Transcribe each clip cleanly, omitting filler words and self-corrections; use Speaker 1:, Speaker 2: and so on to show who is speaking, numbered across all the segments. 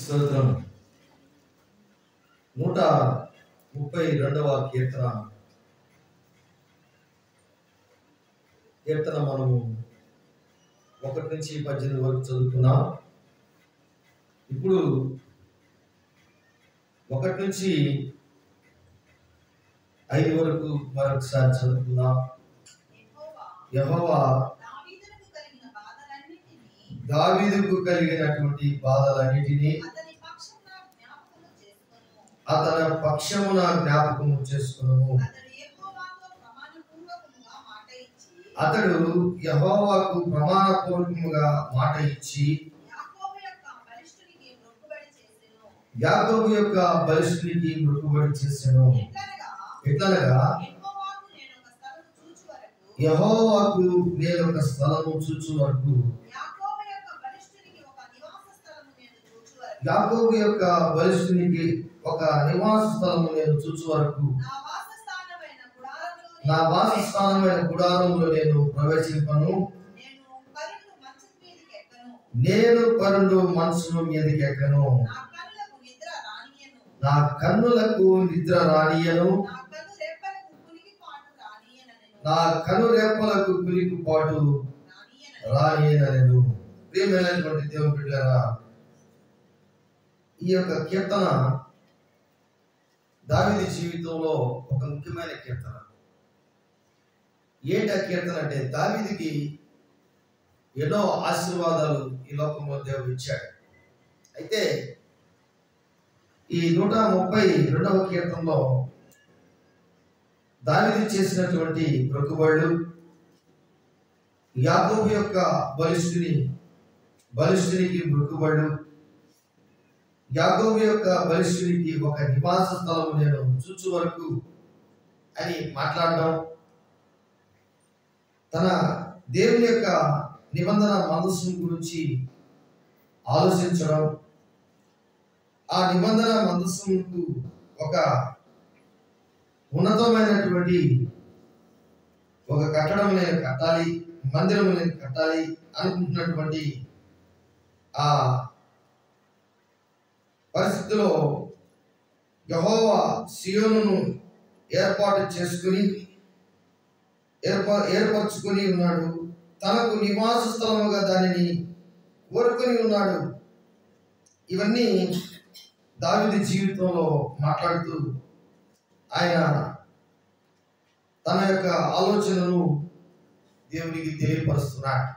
Speaker 1: స్తోత్రం. 132వ కీర్తన మనము 1 నుంచి 18 వరకు చదువుకున్నాం. ఇప్పుడు 1 నుంచి 5 వరకు మరొకసారి చదువుకుందాం. యెహోవా దావీదుకు కలిగినటువంటి బాధలన్నిటినీ అతని పక్షమున జ్ఞాపకము చేసుకొనుము. అతడు యెహోవాకు ప్రమాణపూర్వకముగా మాట ఇచ్చి యాకోబు యొక్క బలిష్ఠునికి మొక్కుబడి చేసెను. ఎట్లనగా యెహోవాకు నేను ఒక స్థలము చూచు వరకు, యాకోబు యొక్క బలిష్ఠునికి ఒక నివాస స్థలము నేను చూచు వరకు, నా వాసస్థానమైన గుడారములో నేను ప్రవేశింపను. నేను పరుండు మనసును మీదకి ఎక్కను. నా కన్నులకు నిద్ర రానియను. నా కను రేపలకు కులికిపాటు రానియనను. ప్రియమైనటువంటి దేవుని బిడ్డలారా, ఈ యొక్క కీర్తన దావీదు జీవితంలో ఒక ముఖ్యమైన కీర్తన. ఏంటి ఆ కీర్తన అంటే, దావీదుకి ఎన్నో ఆశీర్వాదాలు ఈ లోకంలో దేవుడు ఇచ్చాడు. అయితే ఈ 132వ కీర్తనలో దావీదు చేసినటువంటి మొక్కుబడులు, యాకోబు యొక్క బలిష్ఠునికి మొక్కుబడులు, యాకోబు యొక్క బలిష్ఠునికి ఒక నివాస స్థలము నేను చూచు వరకు అని మాట్లాడడం, తన దేవుని యొక్క నిబంధన మందస్సు గురించి ఆలోచించడం, ఆ నిబంధన మందస్సుకు ఒక ఉన్నతమైనటువంటి ఒక కట్టడం నేను కట్టాలి, మందిరం నేను కట్టాలి అనుకుంటున్నటువంటి ఆ పరిస్థితిలో యెహోవా సియోనును ఏర్పరచుకుని ఉన్నాడు. తనకు నివాస స్థలముగా దానిని కోరుకొని ఉన్నాడు. ఇవన్నీ దావీదు జీవితంలో మాట్లాడుతూ ఆయన తన యొక్క ఆలోచనను దేవునికి తెలియపరుస్తున్నాడు.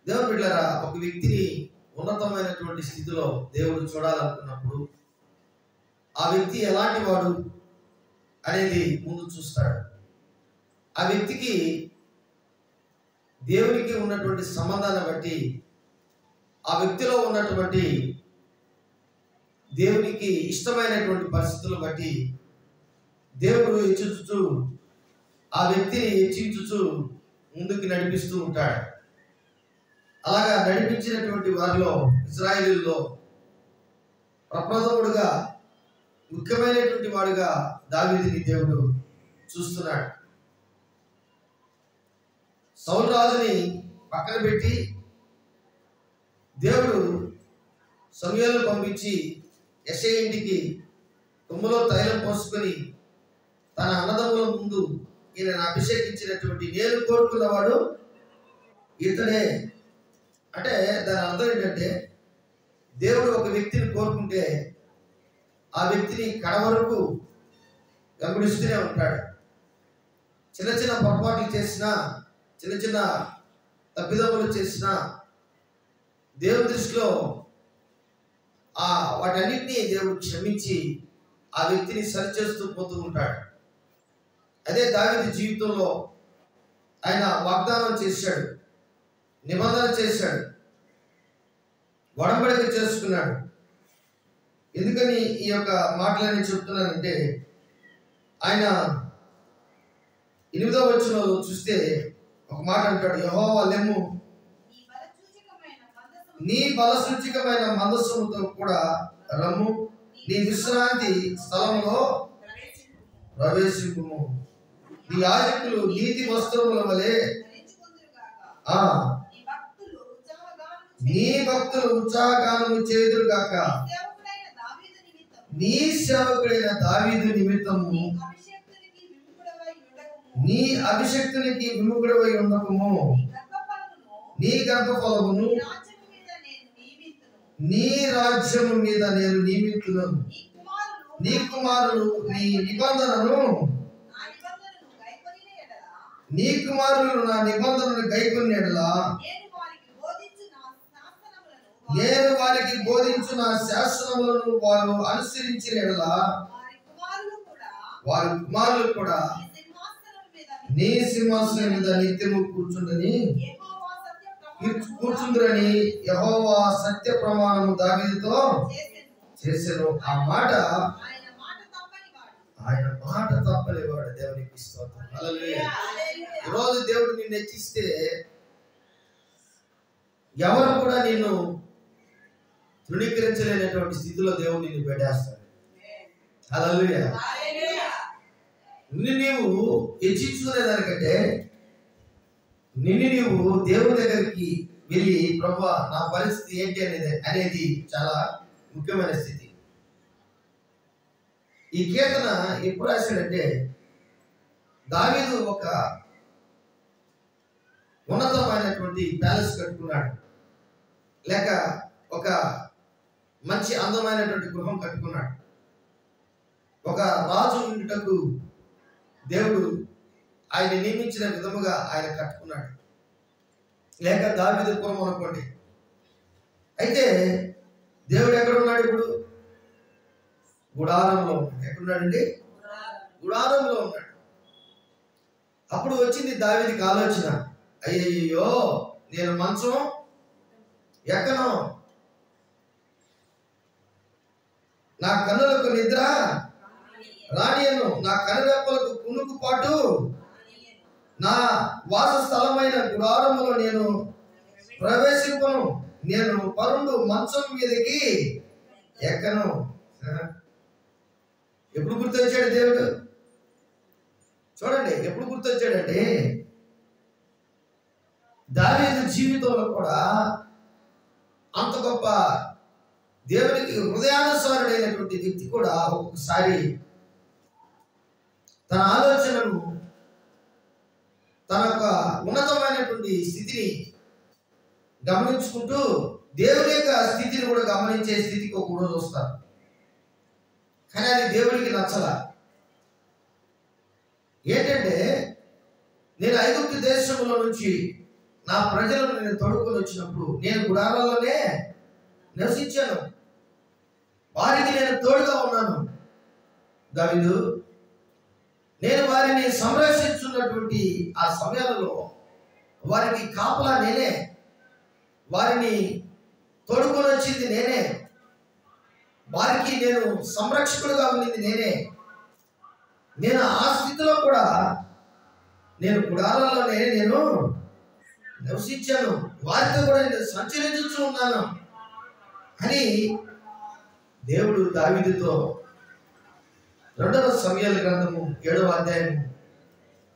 Speaker 1: దేవుని బిడ్డలారా, ఒక వ్యక్తిని ఉన్నతమైనటువంటి స్థితిలో దేవుడు చూడాలనుకున్నప్పుడు ఆ వ్యక్తి ఎలాంటి వాడు అనేది ముందు చూస్తాడు. ఆ వ్యక్తికి దేవునికి ఉన్నటువంటి సంబంధాన్ని బట్టి, ఆ వ్యక్తిలో ఉన్నటువంటి దేవునికి ఇష్టమైనటువంటి పరిస్థితులను బట్టి దేవుడు హెచ్చించుచు ఆ వ్యక్తిని హెచ్చించుచు ముందుకు నడిపిస్తూ ఉంటాడు. అలాగా నడిపించినటువంటి వారిలో ఇశ్రాయేలులో ప్రప్రథముడుగా ముఖ్యమైనటువంటి వాడుగా దావీదుని దేవుడు చూస్తున్నాడు. సౌలు రాజుని పక్కన పెట్టి దేవుడు సమూయేలును పంపించి యెషయా ఇంటికి కొమ్ములో తైలం పోసుకొని తన అన్నదమ్ముల ముందు ఈయనను అభిషేకించినటువంటి నేను కోరుకున్నవాడు ఇతడే అంటే, దాని అర్థం ఏంటంటే, దేవుడు ఒక వ్యక్తిని కోరుకుంటే ఆ వ్యక్తిని కడవరకు వెంబడిస్తూనే ఉంటాడు. చిన్న చిన్న పొరపాట్లు చేసినా, చిన్న చిన్న తప్పిదములు చేసినా దేవుని దృష్టిలో వాటన్నిటినీ దేవుడు క్షమించి ఆ వ్యక్తిని సరిచేస్తూ పోతూ ఉంటాడు. అదే దావీదు జీవితంలో ఆయన వాగ్దానం చేశాడు, నిబంధన చేశాడు, ఒడంబడిక చేసుకున్నాడు. ఎందుకని ఈ యొక్క మాటలన్నీ చెప్తున్నానంటే, ఆయన 8వ వచనంలో చూస్తే ఒక మాట అంటాడు, యెహోవా లెమ్ము, నీ బలసూచకమైన మందస్సుతో కూడా రమ్ము, నీ విశ్రాంతి స్థలంలో ప్రవేశింపుము, నీ యాజకులు నీతి వస్త్రముల వలె నీ భక్తులు ఉత్సాహగానము చేయుదురు గాక. నీ సేవకుడైన దావీదు నిమిత్తము నీ అభిషక్తునికి విముఖుడవై ఉండకము. నీ గర్భఫలమును నీ రాజ్యము మీద నేను నియమించును. నీ కుమారులు నీ నిబంధనను నీ కుమారులు నా నిబంధనను గైకొని ఎడల నేను వారికి బోధించు నా శాసనములను వారు అనుసరించిన ఎడల వారి కుమారులు కూడా నీ సింహాసనం మీద నిత్యము కూర్చుందురని యెహోవా సత్య ప్రమాణము దావీదుతో చేసెను. ఆ మాట ఆయన మాట తప్పలేవాడు. దేవునికి స్తోత్రం. హల్లెలూయా. ఈరోజు దేవుడు నిన్ను హెచ్చిస్తే ఎవరు కూడా నిన్ను తృణీకరించలేనటువంటి స్థితిలో దేవుడు నిన్ను పెట్టేస్తాడు. హల్లెలూయా. నిన్ను నీవు హెచ్చించుకునే దానికంటే నిన్ను నీవు దేవుని దగ్గరికి వెళ్ళి ప్రభువా నా పరిస్థితి ఏంటి అనేది చాలా ముఖ్యమైన స్థితి. ఈ కీర్తన ఎప్పుడు రాశాడంటే దావీదు ఒక ఉన్నతమైనటువంటి ప్యాలెస్ కట్టుకున్నాడు, లేక ఒక మంచి అందమైనటువంటి గృహం కట్టుకున్నాడు. ఒక రాజు ఉండుటకు దేవుడు ఆయన నియమించిన విధముగా ఆయన కట్టుకున్నాడు, లేక దావీదు పురం అనుకోండి. అయితే దేవుడు ఎక్కడ ఉన్నాడు? ఇప్పుడు గుడారంలో ఉన్నాడు. ఎక్కడున్నాడండి? గుడారంలో ఉన్నాడు. అప్పుడు వచ్చింది దావీదుకి ఆలోచన, అయ్యయ్యో నేను మంచం ఎక్కను, నా కన్నులకు నిద్ర రానియను, నా కనురెప్పలకు కునుకుపాటు నా వాస స్థలమైన గుడారములో నేను ప్రవేశింపను, నేను పరుండు మంచం మీదకి ఎక్కను. ఎప్పుడు గుర్తొచ్చాడు దేవుడు? చూడండి, ఎప్పుడు గుర్తొచ్చాడంటే దావీదు జీవితంలో కూడా అంత గొప్ప దేవునికి హృదయానుసారుడైనటువంటి వ్యక్తి కూడా ఒక్కొక్కసారి తన ఆలోచనను, తన యొక్క ఉన్నతమైనటువంటి స్థితిని గమనించుకుంటూ దేవుని యొక్క స్థితిని కూడా గమనించే స్థితికి ఒక రోజు వస్తారు. కానీ అది దేవుడికి నచ్చల. ఏంటంటే నేను ఐగుప్తు దేశంలో నుంచి నా ప్రజలను నేను తోడుకొని వచ్చినప్పుడు నేను గుడారాల్లోనే నివసించాను, వారికి నేను తోడుగా ఉన్నాను. దావీదు, నేను వారిని సంరక్షించున్నటువంటి ఆ సమయాలలో వారికి కాపలా నేనే, వారిని తోడుకొని వచ్చింది నేనే, వారికి నేను సంరక్షకుడుగా ఉన్నది నేనే. నేను ఆ స్థితిలో కూడా నేను గుడారాల్లోనే నేను నివసించాను, వారితో కూడా నేను సంచరించుతూ ఉన్నాను అని దేవుడు దావీదుతో 2వ సమూయేలు గ్రంథము 7వ అధ్యాయం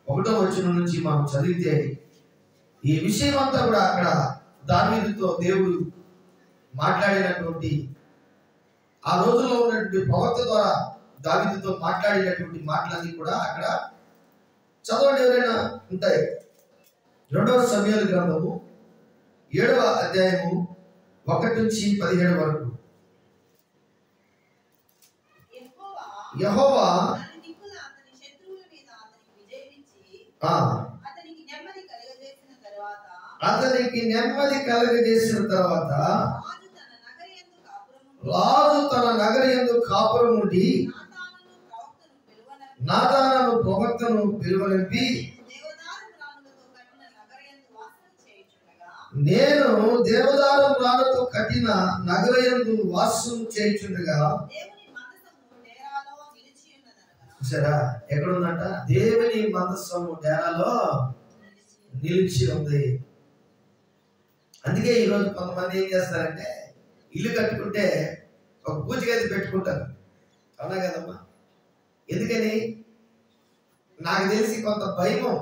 Speaker 1: 1వ వచనం నుంచి మనం చదివితే ఈ విషయం అంతా కూడా అక్కడ దావీదుతో దేవుడు మాట్లాడినటువంటి, ఆ రోజుల్లో ఉన్నటువంటి ప్రవక్త ద్వారా దావీదుతో మాట్లాడినటువంటి మాటలన్నీ కూడా అక్కడ చదవండి, ఎవరైనా ఉంటాయి. 2వ సమూయేలు గ్రంథము 7వ అధ్యాయము 1 నుంచి 17 వరకు. యెహోవా అతనికి నెమ్మది కలుగజేసిన తర్వాత రాజు తన నగరి యందు కాపురం ఉండి నాతానును ప్రవక్తను పిలువనింపి, నేను దేవదారు మ్రానుతో కట్టిన నగరయందు వాసం చేయుచుండగా. చూసారా ఎక్కడుందంట? దేవుని మందసము డేరాలో నిలిచి ఉంది. అందుకే ఈరోజు కొంతమంది ఏం చేస్తారంటే ఇల్లు కట్టుకుంటే ఒక పూజ గది పెట్టుకుంటారు. అవునా కదమ్మా? ఎందుకని? నాకు తెలిసి కొంత భయము.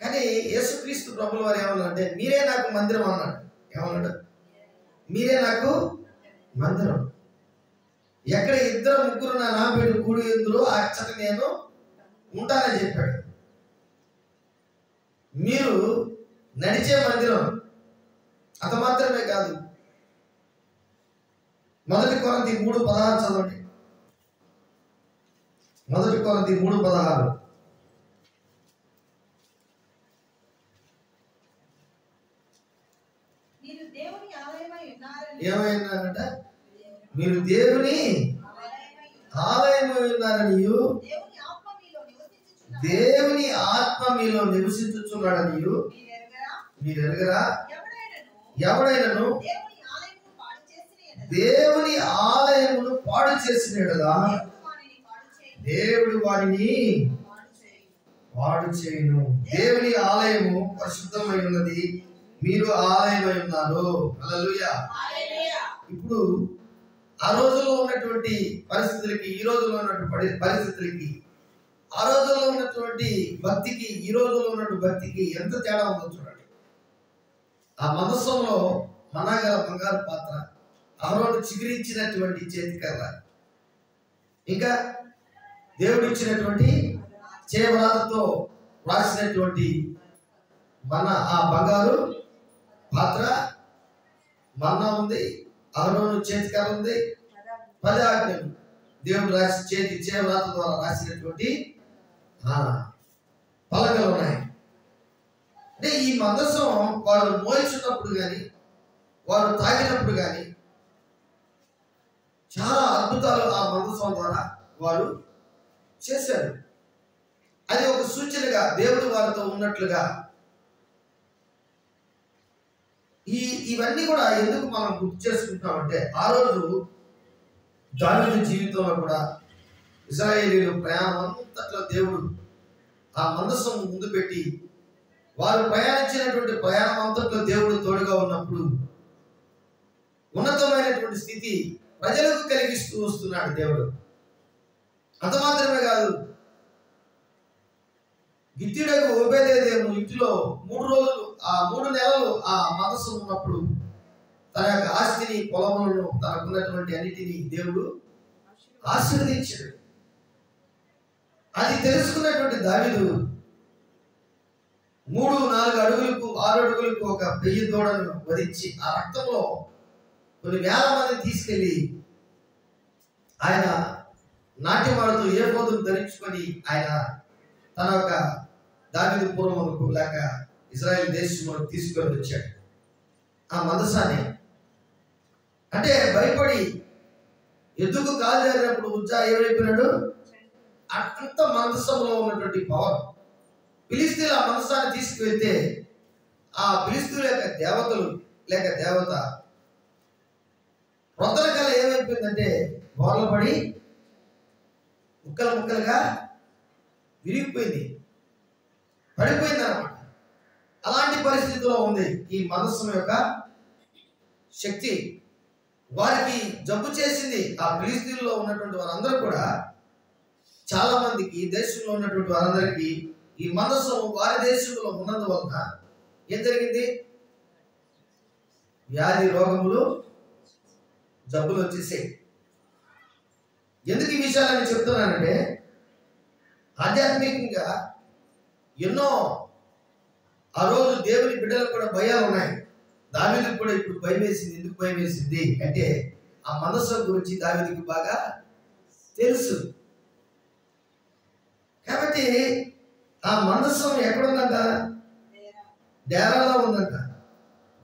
Speaker 1: కానీ కానీ యేసుక్రీస్తు ప్రభుల వారు ఏమన్నారంటే మీరే నాకు మందిరం అన్నాడు. ఏమన్నాడు? మీరే నాకు మందిరం. ఎక్కడ ఇద్దరు ముగ్గురు నా పేరు కూడి ఎందులో అచ్చట నేను ఉంటానని చెప్పాడు. మీరు నడిచే మందిరం. అంత మాత్రమే కాదు, 1 కొరింథీ 3:16 చదవండి. 1 కొరింథీ 3:16. ఏమైనారంట? మీరు దేవుని ఆలయమై ఉన్నారనియు దేవుని ఆత్మ మీలో నివసించుచున్నాడనియు మీరు ఎరుగరా? ఎవడైనను దేవుని ఆలయమును పాడు చేసినట్లుగా దేవుడు వారిని పాడు చేయును. దేవుని ఆలయము పరిశుద్ధమై ఉన్నది, మీరు ఆలయమై ఉన్నారు. హల్లెలూయా. ఇప్పుడు ఆ రోజుల్లో ఉన్నటువంటి పరిస్థితులకి ఈ రోజుల్లో ఉన్నటువంటి పరిస్థితులకి, ఆ రోజుల్లో ఉన్నటువంటి భక్తికి ఈ రోజుల్లో ఉన్నటువంటి భక్తికి ఎంత తేడా ఉందో చూడండి. ఆ మందసంలో మనాగల బంగారు పాత్ర, అహరోను చిగురించినటువంటి చేతికర్ర, ఇంకా దేవుడు ఇచ్చినటువంటి చేవరాలతో రాసినటువంటి మన ఆ బంగారు పాత్ర, మన్నా ఉంది, అహరోను చేతికర్ర ఉంది, 10 ఆజ్ఞలు దేవుడు రాసి చేవరాత ద్వారా రాసినటువంటి పలకలు ఉన్నాయి. అంటే ఈ మందసం వారు మోయించున్నప్పుడు కానీ వారు తాగినప్పుడు కానీ చాలా అద్భుతాలు ఆ మందసం ద్వారా వారు చేశారు. అది ఒక సూచనగా దేవుడు వారితో ఉన్నట్లుగా. ఇవన్నీ కూడా ఎందుకు మనం గుర్తు చేసుకుంటున్నామంటే, ఆ రోజు దావీదు జీవితంలో కూడా ఇశ్రాయేలీయుల ప్రయాణం అంతట్లో దేవుడు ఆ మందసం ముందు పెట్టి వారు ప్రయాణించినటువంటి ప్రయాణం అంతట్లో దేవుడు తోడుగా ఉన్నప్పుడు ఉన్నతమైనటువంటి స్థితి ప్రజలకు కలిగిస్తూ వస్తున్నాడు దేవుడు. అంత మాత్రమే కాదు, గిత్యుడకు ఓబేదేదేము ఇంటిలో 3 నెలలు ఆ మందసం ఉన్నప్పుడు తన యొక్క ఆస్తిని, పొలములను, తనకున్నటువంటి అన్నిటినీ దేవుడు ఆశీర్వదించాడు. అది తెలుసుకున్నటువంటి దావీదు 3-4 అడుగులకు 6 అడుగులకు ఒక 1000 దూడను వధించి ఆ రక్తంలో కొన్ని వేల మందిని తీసుకెళ్లి ఆయన నాట్యమాడుతూ ఏఫోదును ధరించుకొని ఆయన తన యొక్క దావీదు పురమునకు లేక ఇశ్రాయేల్ దేశంలో తీసుకొని వచ్చాడు ఆ మందసాన్ని. అంటే భయపడి ఎద్దుకు కాలు జరిగినప్పుడు ఉజ్జా ఏమైపోయినాడు? అంత మందసంలో ఉన్నటువంటి పవర్. ఫిలిస్తీన్ల ఆ మందసాన్ని తీసుకువెళ్తే ఆ ఫిలిస్తీన్ల యొక్క దేవతలు లేక దేవత ప్రొద్దన కల ఏమైపోయిందంటే బోర్ల పడి ముక్కలు ముక్కలుగా విరిగిపోయింది, పడిపోయింది అన్నమాట. అలాంటి పరిస్థితిలో ఉంది ఈ మందసం యొక్క శక్తి. వారికి జబ్బు చేసింది. ఆ ఫిలిస్తీన్లో ఉన్నటువంటి వారందరూ కూడా, చాలా మందికి దేశంలో ఉన్నటువంటి వారందరికీ ఈ మందసం వారి దేశంలో ఉన్నందువలన ఏం జరిగింది? వ్యాధి, రోగములు, జబ్బులు వచ్చేసాయి. ఎందుకు ఈ విషయాలని చెప్తున్నానంటే, ఆధ్యాత్మికంగా ఎన్నో ఆ రోజు దేవుని బిడ్డలకు కూడా భయాలు ఉన్నాయి. దావీదుకు కూడా ఇప్పుడు భయం వేసింది. ఎందుకు భయం వేసింది అంటే, ఆ మందసం గురించి దావీదుకు బాగా తెలుసు. కాబట్టి ఆ మందసం ఎక్కడుందంట? డేరాలో ఉందంట.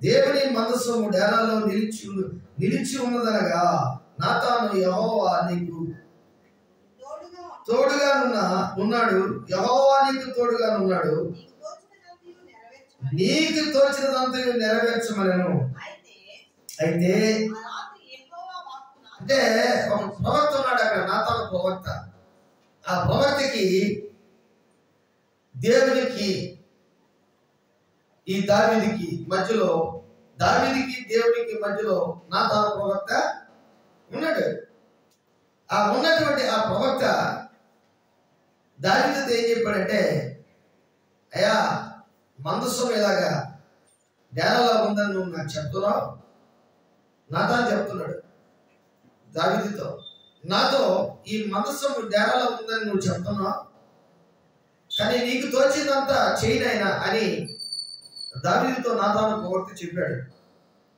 Speaker 1: దేవుని మందసము డేరాలో నిలిచి ఉన్నదనగా నాతాను యెహోవా నీకు తోడుగా ఉన్నాడు, యెహోవా నీకు తోడుగా ఉన్నాడు, నీకు తోచినదంతయు నెరవేర్చమనెను. అయితే అంటే ఒక ప్రవక్త ఉన్నాడు అక్కడ, నాతాను ప్రవక్త. ఆ ప్రవక్తకి దేవునికి ఈ దావీదుకి మధ్యలో, దావీదుకి దేవునికి మధ్యలో నాతాను ప్రవక్త ఉన్నాడు. ఆ ఉన్నటువంటి ఆ ప్రవక్త దావీదుతో ఏం చెప్పాడంటే, అయ్యా మందసం ఇలాగా డేరాలో ఉందని నువ్వు నాకు చెప్తున్నావు. నాతాను చెప్తున్నాడు దావీదుతో, నాతో ఈ మందసం డేరాలో ఉందని నువ్వు చెప్తున్నావు, కానీ నీకు తోచిందంతా చేయనైనా అని దావీదుతో నాతాను ఒకటి చెప్పాడు.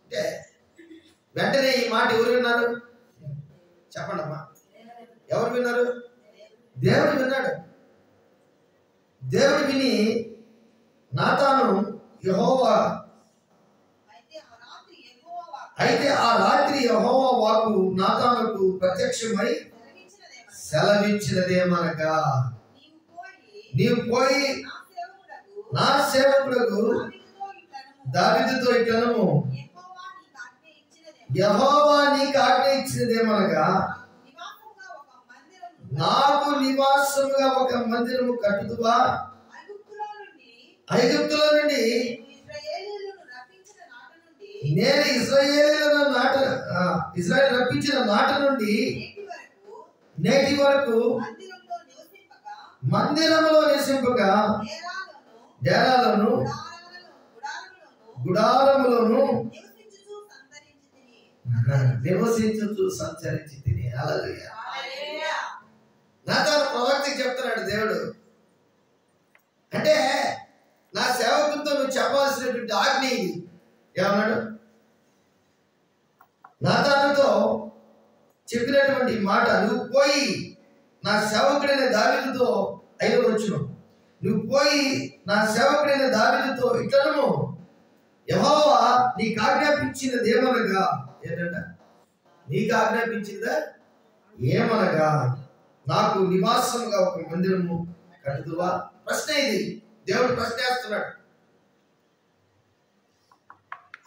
Speaker 1: అంటే వెంటనే ఈ మాట ఎవరు విన్నారు? చెప్పండి అమ్మా, ఎవరు విన్నారు? దేవుడు విన్నాడు. దేవుడు విని నాతాను యెహోవా, అయితే ఆ రాత్రి యెహోవా వాక్కు నాతానుకు ప్రత్యక్షమై సెలవిచ్చినదేమనగా, నీవు పోయి నా సేవకుడకు దావీదుతో ఇట్లనము, యెహోవా నీకు ఆజ్ఞ ఇచ్చినదేమనగా, నాకు నివాసముగా ఒక మందిరము కట్టుదువా, ఐగుప్తులో నుండి నేను ఇశ్రాయేలు రప్పించిన నాట నుండి నేటి వరకు మందిరములో నివసింపగా డేరాలను గుడారములను నివసించుతూ సంచరించి తిని. హల్లెలూయా. నాతాను ప్రవక్తకి చెప్తున్నాడు దేవుడు, అంటే నా సేవకులతో నువ్వు చెప్పాల్సినటువంటి ఆజ్ఞ ఇది. ఏమన్నాడు? నాతానుతో చెప్పినటువంటి మాట, నువ్వు పోయి నా సేవకుడైన దావీదుతో, 5వ వచనం, నువ్వు పోయి నా సేవకుడైన దావీదుతో ఇట్లనము, యెహోవా నీకు ఆజ్ఞాపించినది ఏమనగా, ఏంటంట? నీకు ఆజ్ఞాపించిందా ఏమనగా, నాకు నివాసముగా ఒక మందిరము కట్టుదువా? ప్రశ్న ఇది. దేవుడు ప్రశ్న వేస్తున్నాడు.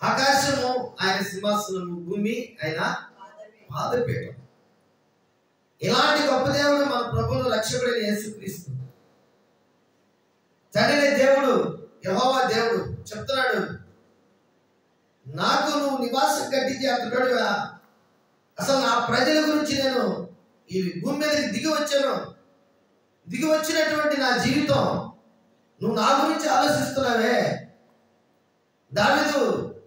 Speaker 1: ఆకాశము ఆయన సింహాసనము, భూమి ఆయన పాదపీఠం. ఇలాంటి గొప్ప దేవుడు మన ప్రభువును రక్షకుడైన యేసుక్రీస్తు. తండ్రి దేవుడు యెహోవా దేవుడు చెప్తున్నాడు, నాకు నువ్వు నివాసం కట్టించి అంటున్నాడుగా, అసలు నా ప్రజల గురించి నేను ఈ భూమి మీదకి దిగి వచ్చినటువంటి నా జీవితం నువ్వు నా గురించి ఆలోచిస్తున్నావే. దావీదు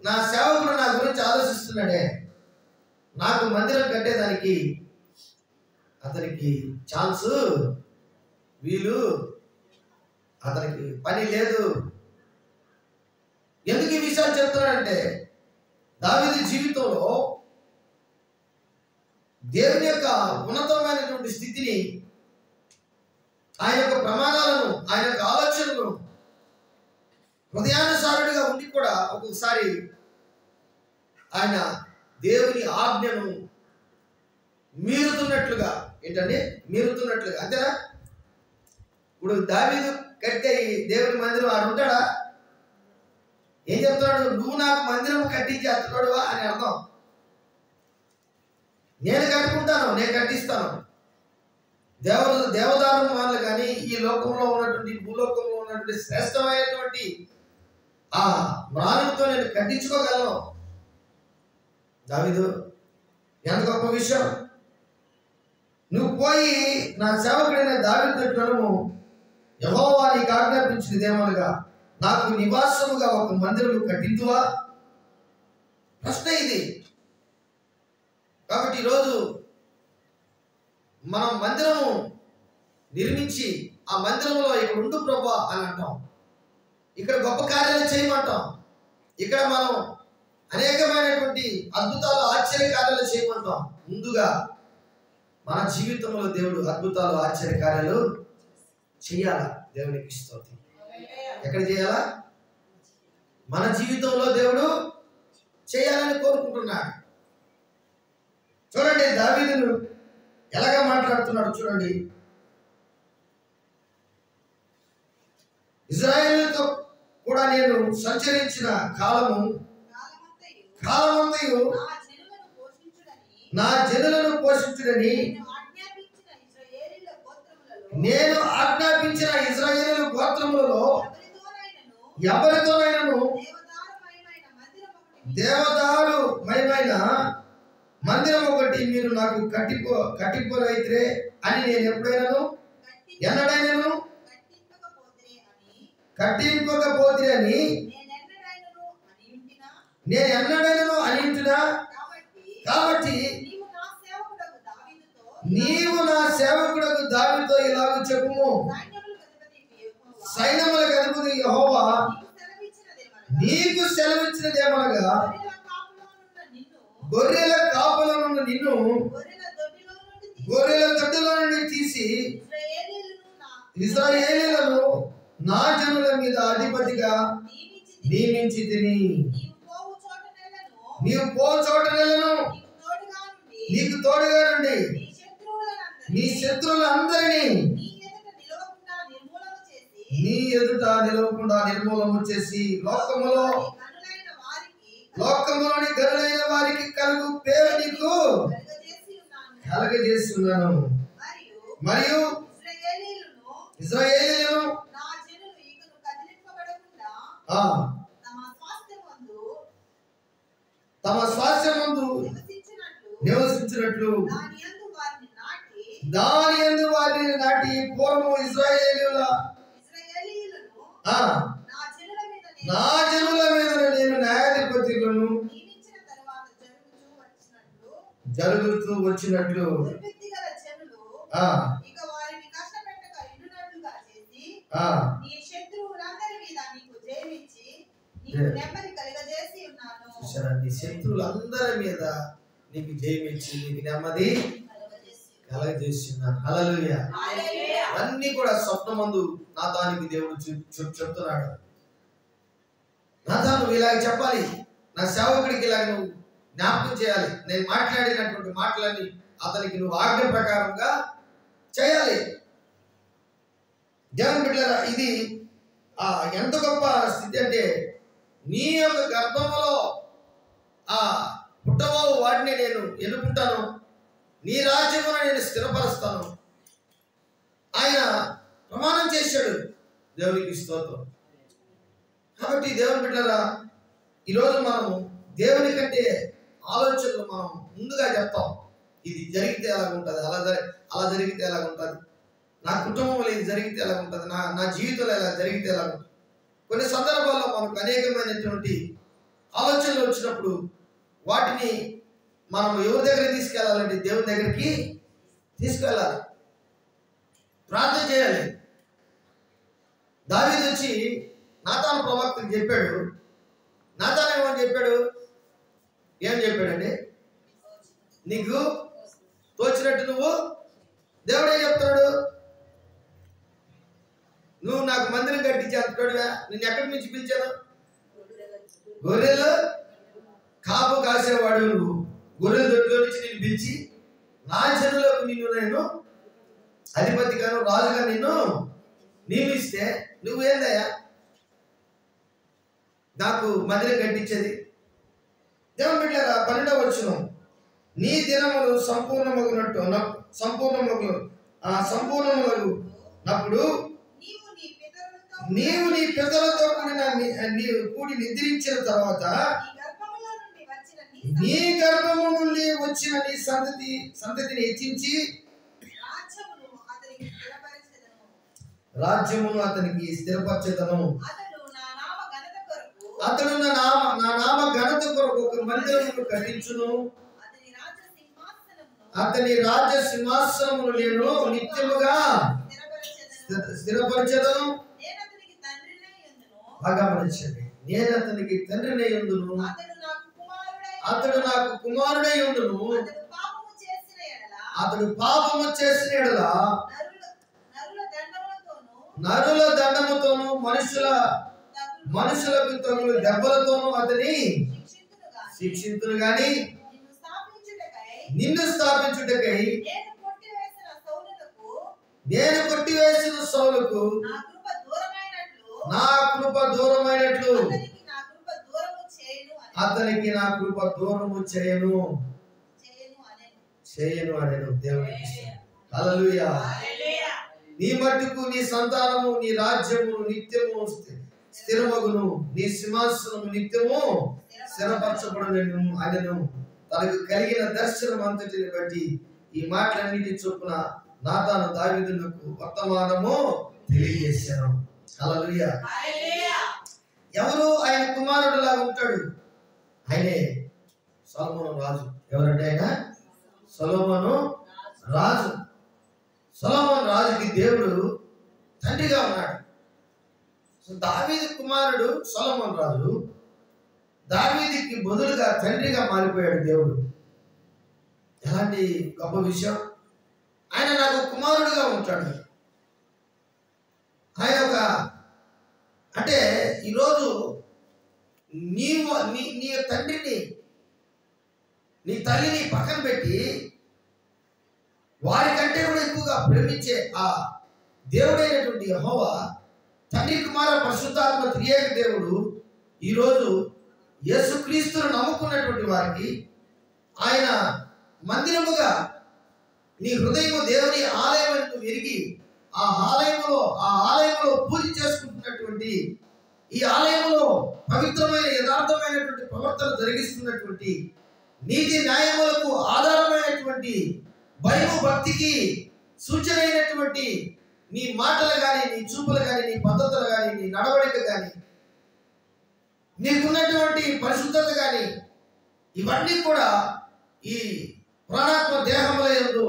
Speaker 1: నా సేవకుడు నా గురించి ఆలోచిస్తున్నాడే. నాకు మందిరం కట్టేదానికి అతనికి ఛాన్స్, వీలు, అతనికి పని లేదు. ఎందుకు ఈ విషయాలు చెప్తున్నాడంటే, దావీదు జీవితంలో దేవుని యొక్క ఉన్నతమైనటువంటి స్థితిని, ఆయన యొక్క ప్రమాణాలను, ఆయన యొక్క ఆలోచనలను హృదయానుసారుడిగా ఉండి కూడా ఒక్కొక్కసారి ఆయన దేవుని ఆజ్ఞను మీరుతున్నట్లుగా, ఏంటంటే మీరుతున్నట్లుగా, అంతేనా? ఇప్పుడు దావీదు కట్టే దేవుని మందిరం ఆడు ఉంటాడా? ఏం చెప్తున్నాడు? నువ్వు నాకు మందిరం కట్టించి అంటున్నాడు అని అర్థం. నేను కట్టుకుంటాను, నేను కట్టిస్తాను. దేవదారు వాళ్ళు కానీ ఈ లోకంలో ఉన్నటువంటి, భూలోకంలో ఉన్నటువంటి శ్రేష్టమైనటువంటి ఆ మ్రాణంతో నేను కట్టించుకోగలను. దావీదు ఎంత గొప్ప విషయం. నువ్వు పోయి నా సేవకుడైన దావీదును, యెహోవా నీకు ఆజ్ఞాపించినదేమనగా, నాకు నివాసముగా ఒక మందిరము కట్టించువా? ప్రశ్న ఇది. కాబట్టి ఈరోజు మనం మందిరము నిర్మించి ఆ మందిరంలో ఇక్కడ ఉండు ప్రభువా అని అంటాం. ఇక్కడ గొప్ప కార్యాలు చేయమంటాం. ఇక్కడ మనం అనేకమైనటువంటి అద్భుతాలు, ఆశ్చర్య కార్యాలు చేయమంటాం. ముందుగా మన జీవితంలో దేవుడు అద్భుతాలు, ఆశ్చర్య కార్యాలు చేయాలా? దేవునికి స్తోత్రం. ఎక్కడ చేయాలా? మన జీవితంలో దేవుడు చేయాలని కోరుకుంటున్నాడు. చూడండి దావీదును ఎలాగా మాట్లాడుతున్నాడు చూడండి. ఇశ్రాయేలుతో కూడా నేను సంచరించిన కాలమంతయు నా జనులను పోషించుడని నేను ఆజ్ఞాపించిన ఇశ్రాయేలు గోత్రములలో ఎవరితోనైనను దేవదారు మయమైన మందిరం ఒకటి మీరు నాకు కట్టిపోరైతే అని నేను ఎప్పుడైనాను ఎన్నడైనాను కట్టింపకపోతిరని నేను ఎన్నడైనను అనింటున్నా. కాబట్టి నీవు నా సేవకుడకు దావీదుతో ఇలాగ చెప్పుము, సైన్యములకు అధిపతి యెహోవా నీకు సెలవిచ్చినదేమనగా, గొర్రెల కాపులనున్న నిన్ను గొర్రెల దొడ్డిలో నుండి తీసి ఇశ్రాయేలీయులను నా జనుల మీద అధిపతిగా నియమించి తిని, నీవు పో చోట నెలను నీకు తోడుగా నుండి నీ శత్రువులందరినీ నీ ఎదుట నిలవకుండా నిర్మూలము చేసి లోకములోని గనులైన వారికి కలుగు పేరు నీకు కలగజేస్తున్నాను. మరియు ఇశ్రాయేలీయులను తమ స్వాస్థ్యమందు నివసించినట్లు దాని యందు వారిని నాటి పూర్వము ఇశ్రాయేలీయుల నా జనుల మీద నేను న్యాయాధిపతులను జరుగుతూ వచ్చినట్లు నీ శత్రువులందరి మీద నీకు జయమిచ్చి నీకు నెమ్మది కలగజేస్తున్నాను. హల్లెలూయా. అన్ని కూడా స్వప్నమందు నాతానికి దేవుడు చెప్తున్నాడు. నాతాను నువ్వు ఇలాగ చెప్పాలి, నా సేవకుడికి ఇలాగ నువ్వు జ్ఞాపకం చేయాలి, నేను మాట్లాడినటువంటి మాటలన్నీ అతనికి నువ్వు ఆజ్ఞ ప్రకారంగా చేయాలి. దేవుని బిడ్డలారా, ఇది ఎంత గొప్ప స్థితి అంటే, నీ యొక్క గర్భములో పుట్టబోవు వాడిని నేను ఎన్నుకుంటాను, నీ రాజ్యమును నేను స్థిరపరుస్తాను. ఆయన ప్రమాణం చేశాడు. దేవునికి స్తోత్రం. కాబట్టి దేవుని బిడ్డలారా, ఈరోజు మనము దేవుని కంటే ఆలోచనలు మనం ముందుగా చెప్తాం. ఇది జరిగితే ఎలాగ ఉంటుంది, అలా జరిగితే ఎలాగ ఉంటుంది, నా కుటుంబంలో ఇది జరిగితే ఎలాగ ఉంటుంది, నా జీవితంలో ఎలా జరిగితే ఎలాగ ఉంటుంది. కొన్ని సందర్భాల్లో మనకు అనేకమైనటువంటి ఆలోచనలు వచ్చినప్పుడు వాటిని మనం ఎవరి దగ్గర తీసుకెళ్ళాలంటే దేవుని దగ్గరికి తీసుకెళ్ళాలి, ప్రార్థన చేయాలి. దావీదు వచ్చి నాతాను ప్రవక్తకి చెప్పాడు. నాతాను ఏమని చెప్పాడు? ఏం చెప్పాడండి? నీకు తోచినట్టు నువ్వు, దేవుడు ఏం చెప్తాడు? నువ్వు నాకు మందిరం కట్టించి అంటాడుగా, నేను ఎక్కడి నుంచి పిలిచాను? గొర్రెలు కాపు కాసేవాడు నువ్వు, గొర్రెల దొడ్లో నుంచి నేను పిలిచి నా జనులకు నిన్ను నేను అధిపతిగాను రాజుగా నిన్ను నియమిస్తే నువ్వేందయ్యా నాకు మందిరం కట్టించేది? దేవుని బిడ్డలారా, 12వ వచనం, నీ దినములు సంపూర్ణములగునప్పుడు నీవు నీ పితరులతో కూడి నిద్రించిన తర్వాత నీ గర్భము నుండి వచ్చిన నీ సంతతిని హెచ్చించి రాజ్యమును అతనికి స్థిరపరచెదను. అతడు నా నామ ఘనత కొరకు ఒక మందిరమును కట్టించును. అతని రాజ్య సింహాసనమును నేను నిత్యముగా స్థిరపరచెదను. గమనించండి, నేను అతనికి తండ్రినై ఉండును, అతడు నాకు కుమారుడై ఉండును. అతడు పాపము చేసిన ఎడల నరుల దండముతోను మనుషులకు తగులు దెబ్బలతోనూ అతని శిక్షింతును గాని నిన్ను స్థాపించుటకై నేను కొట్టివేసిన సౌలుకు నా కృప దూరమైనట్లు అతనికి నా కృప దూరము చేయను అనెను. దేవునికి హల్లెలూయా. నీ మట్టుకు నీ సంతానము నీ రాజ్యము నిత్యము స్థిరమగును, నీ సింహాసనము నిత్యము స్థిరపరచబడును అనెను. తనకు కలిగిన దర్శనం అంతటిని బట్టి ఈ మాటలన్నిటి చొప్పున నాతాను దావీదునకు వర్తమానము తెలియజేశాను. హల్లెలూయా. ఎవరు ఆయన కుమారుడులాగా ఉంటాడు? ఆయనే సొలొమోను రాజు. ఎవరంటే ఆయన సొలొమోను రాజు. సొలొమోను రాజుకి దేవుడు తండ్రిగా ఉన్నాడు. సో దావీదు కుమారుడు సొలొమోను రాజు. దావీదుకి బదులుగా తండ్రిగా మారిపోయాడు దేవుడు. ఎలాంటి గొప్ప విషయం! ఆయన నాకు కుమారుడుగా ఉంటాడు. ఆయన ఒక అంటే ఈరోజు నీవు నీ తండ్రిని, నీ తల్లిని పక్కన పెట్టి వారికంటే కూడా ఎక్కువగా ప్రేమించే ఆ దేవుడైనటువంటి యెహోవా, తండ్రి కుమార పరిశుద్ధాత్మ త్రియేక దేవుడు ఈరోజు యేసుక్రీస్తును నమ్ముకున్నటువంటి వారికి ఆయన మందిరముగా, నీ హృదయము దేవుని ఆలయం అంటూ ఎరిగి ఆ ఆలయంలో పూజ చేసుకుంటున్నటువంటి, ఈ ఆలయంలో పవిత్రమైన యథార్థమైనటువంటి ప్రవర్తన జరిగిస్తున్నటువంటి, నీతి న్యాయములకు ఆధారమైనటువంటి, భయము భక్తికి సూచన అయినటువంటి నీ మాటలు కానీ, నీ చూపులు కానీ, నీ పద్ధతులు కానీ, నీ నడవడిక కానీ, నీకున్నటువంటి పరిశుద్ధత కానీ, ఇవన్నీ కూడా ఈ ప్రాణాత్మ దేహముల యందు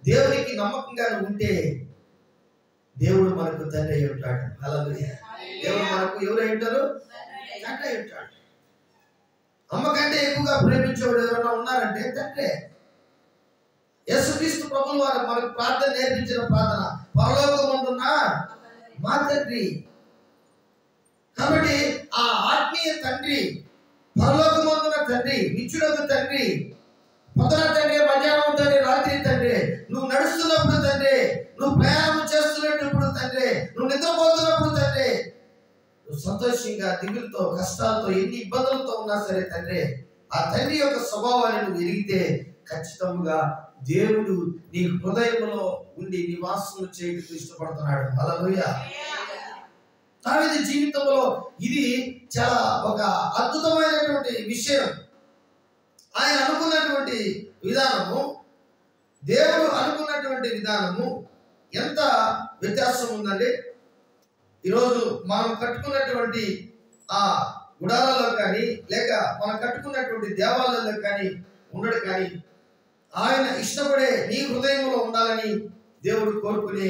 Speaker 1: దేవునికి నమ్మకంగా ఉంటే దేవుడు మనకు తండ్రి అయి ఉంటాడు. హల్లెలూయా. దేవుడు మనకు ఎవరు అయి ఉంటారు? తండ్రి అయి ఉంటాడు. అమ్మ కంటే ఎక్కువగా ప్రేమించేవాడు ఎవరైనా ఉన్నారంటే తండ్రే. యేసుక్రీస్తు ప్రభువు వారు మనకు ప్రార్థన నేర్పించిన ప్రార్థన, పరలోకమందున్న మా తండ్రి. కాబట్టి ఆ ఆత్మీయ తండ్రి, పరలోకమందున్న తండ్రి, నిత్యుడగు తండ్రి, పొద్దున తండ్రి, మధ్యాహ్నం తండ్రి, రాత్రి తండ్రి, నువ్వు నడుస్తున్నప్పుడు తండ్రి, నువ్వు ప్రయాణం చేస్తున్నప్పుడు తండ్రి, నువ్వు నిద్రపోతున్నప్పుడు తండ్రి, నువ్వు సంతోషంగా, దిగులతో, కష్టాలతో, ఎన్ని ఇబ్బందులతో ఉన్నా సరే తండ్రి, ఆ తండ్రి యొక్క స్వభావాన్ని నువ్వు ఎరిగితే ఖచ్చితంగా దేవుడు నీ హృదయంలో ఉండి నివాసం చేయడానికి ఇష్టపడుతున్నాడు. హల్లెలూయా. దావీదు జీవితంలో ఇది చాలా ఒక అద్భుతమైనటువంటి విషయం. ఆయన అనుకున్నటువంటి విధానము, దేవుడు అనుకున్నటువంటి విధానము ఎంత వ్యత్యాసం ఉందండి. ఈరోజు మనం కట్టుకున్నటువంటి ఆ గుడారాల్లో కానీ, లేక మనం కట్టుకున్నటువంటి దేవాలయాల్లో కానీ ఉండడు. కానీ ఆయన ఇష్టపడే నీ హృదయంలో ఉండాలని దేవుడు కోరుకునే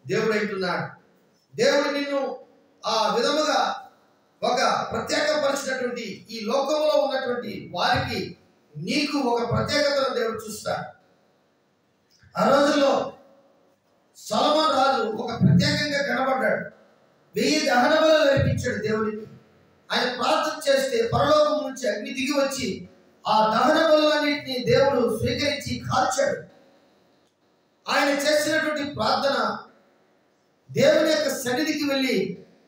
Speaker 1: దేవుడు అంటున్నాడు. దేవుడు నిన్ను ఆ విధముగా ఒక ప్రత్యేకపరిచినటువంటి ఈ లోకంలో ఉన్నటువంటి వారికి నీకు ఒక ప్రత్యేకతను దేవుడు చూస్తాడు. ఆ రోజుల్లో సొలొమోను రాజు ఒక ప్రత్యేకంగా కనబడ్డాడు. 1000 దహన బలులు అర్పించాడు దేవుడికి. ఆయన ప్రార్థన చేస్తే పరలోకం నుంచి అగ్ని దిగి వచ్చి ఆ దహన బలులన్నింటినీ దేవుడు స్వీకరించి కాల్చాడు. ఆయన చేసినటువంటి ప్రార్థన దేవుని యొక్క సన్నిధికి వెళ్ళి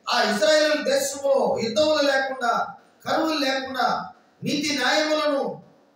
Speaker 1: ఆ ఇశ్రాయేలు దేశంలో యుద్ధములు లేకుండా, కరువులు లేకుండా, నీతి న్యాయములను